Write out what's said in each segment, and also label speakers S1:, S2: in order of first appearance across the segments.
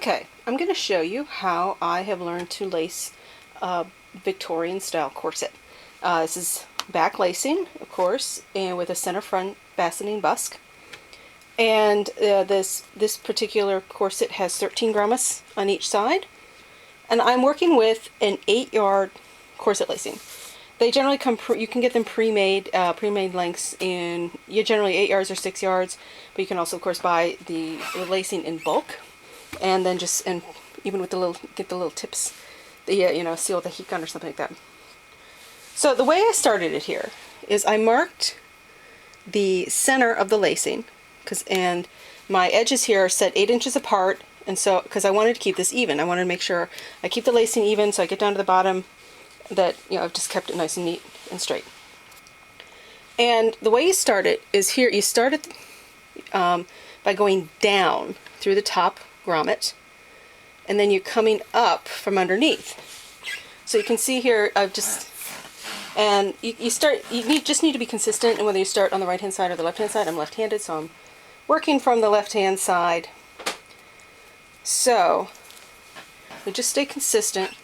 S1: Okay, I'm going to show you how I have learned to lace a Victorian-style corset. This is back lacing, of course, and with a center front fastening busk. And this particular corset has 13 grommets on each side. And I'm working with an 8-yard corset lacing. They generally come, you can get them pre-made lengths in, generally 8 yards or 6 yards, but you can also, of course, buy the lacing in bulk. And then even with get the little tips, seal with a heat gun or something like that. So the way I started it here is I marked the center of the lacing, and my edges here are set 8 inches apart, and so because I wanted to keep this even, I wanted to make sure I keep the lacing even, so I get down to the bottom that I've just kept it nice and neat and straight. And the way you start it is here. You start it by going down through the top grommet, and then you're coming up from underneath. So you can see here I've just, and you just need to be consistent, and whether you start on the right hand side or the left hand side. I'm left handed, so I'm working from the left hand side. So we just stay consistent,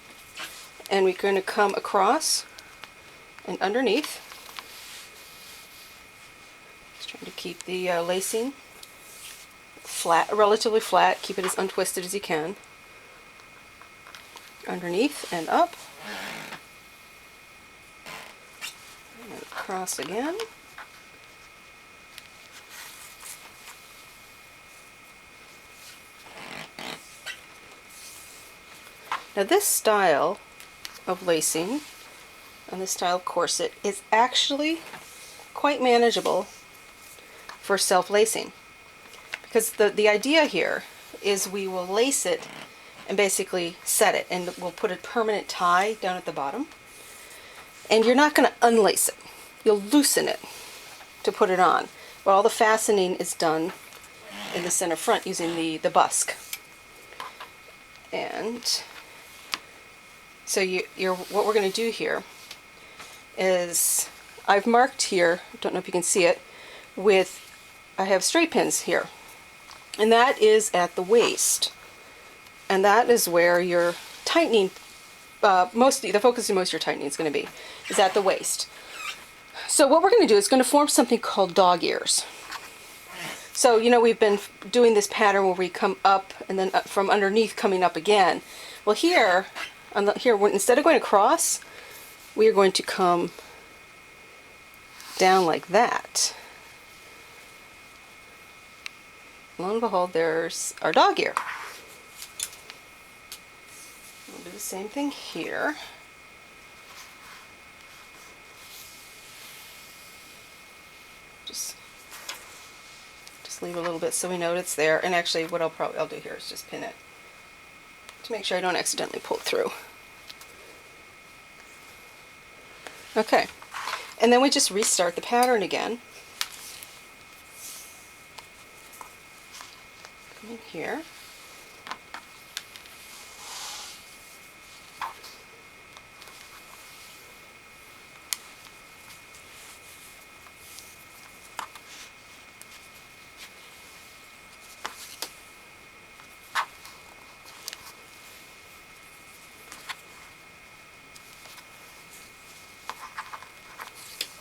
S1: and we're going to come across and underneath. Just trying to keep the lacing flat, relatively flat, keep it as untwisted as you can. Underneath and up. And then across again. Now this style of lacing and this style of corset is actually quite manageable for self-lacing. Because the idea here is we will lace it and basically set it, and we'll put a permanent tie down at the bottom. And you're not going to unlace it. You'll loosen it to put it on. But all the fastening is done in the center front using the busk. And so what we're going to do here is I've marked here, don't know if you can see it, I have straight pins here. And that is at the waist. And that is where your tightening, the focus of most of your tightening is going to be, is at the waist. So what we're going to do is going to form something called dog ears. So, we've been doing this pattern where we come up and then from underneath coming up again. Well, here, instead of going across, we are going to come down like that. Lo and behold, there's our dog ear. We'll do the same thing here. Just leave a little bit so we know it's there. And actually, what I'll do here is just pin it to make sure I don't accidentally pull it through. Okay, and then we just restart the pattern again. In here.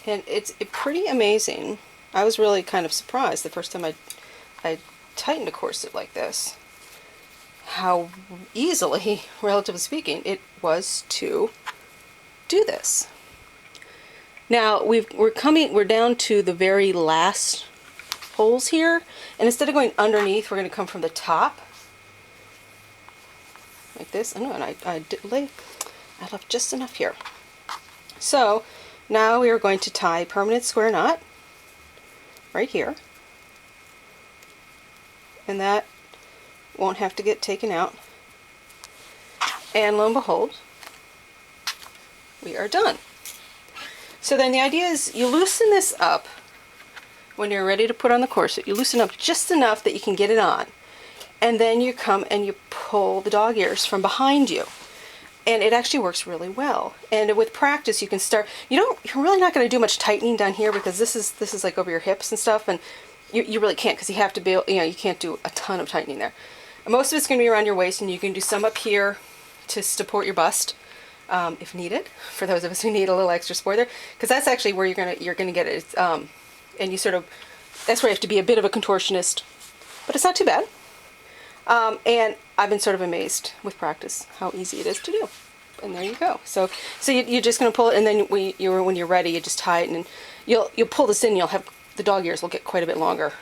S1: And it's pretty amazing. I was really kind of surprised the first time I tightened a corset like this, how easily, relatively speaking, it was to do this. Now we're down to the very last holes here, and instead of going underneath, we're going to come from the top like this. I know, and I left just enough here. So now we are going to tie a permanent square knot right here. And that won't have to get taken out. And lo and behold, we are done. So then the idea is you loosen this up when you're ready to put on the corset. You loosen up just enough that you can get it on. And then you come and you pull the dog ears from behind you. And it actually works really well. And with practice, you can start. You're really not going to do much tightening down here, because this is like over your hips and stuff, and you really can't, because you have to be, you can't do a ton of tightening there. Most of it's going to be around your waist, and you can do some up here to support your bust if needed. For those of us who need a little extra support there, because that's actually where you're gonna get it. And you sort of, that's where you have to be a bit of a contortionist, but it's not too bad. And I've been sort of amazed with practice how easy it is to do. And there you go. So you're just going to pull it, and then when you're ready, you just tie it, and you'll pull this in. You'll have the dog ears will get quite a bit longer,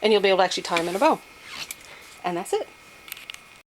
S1: and you'll be able to actually tie them in a bow. And that's it.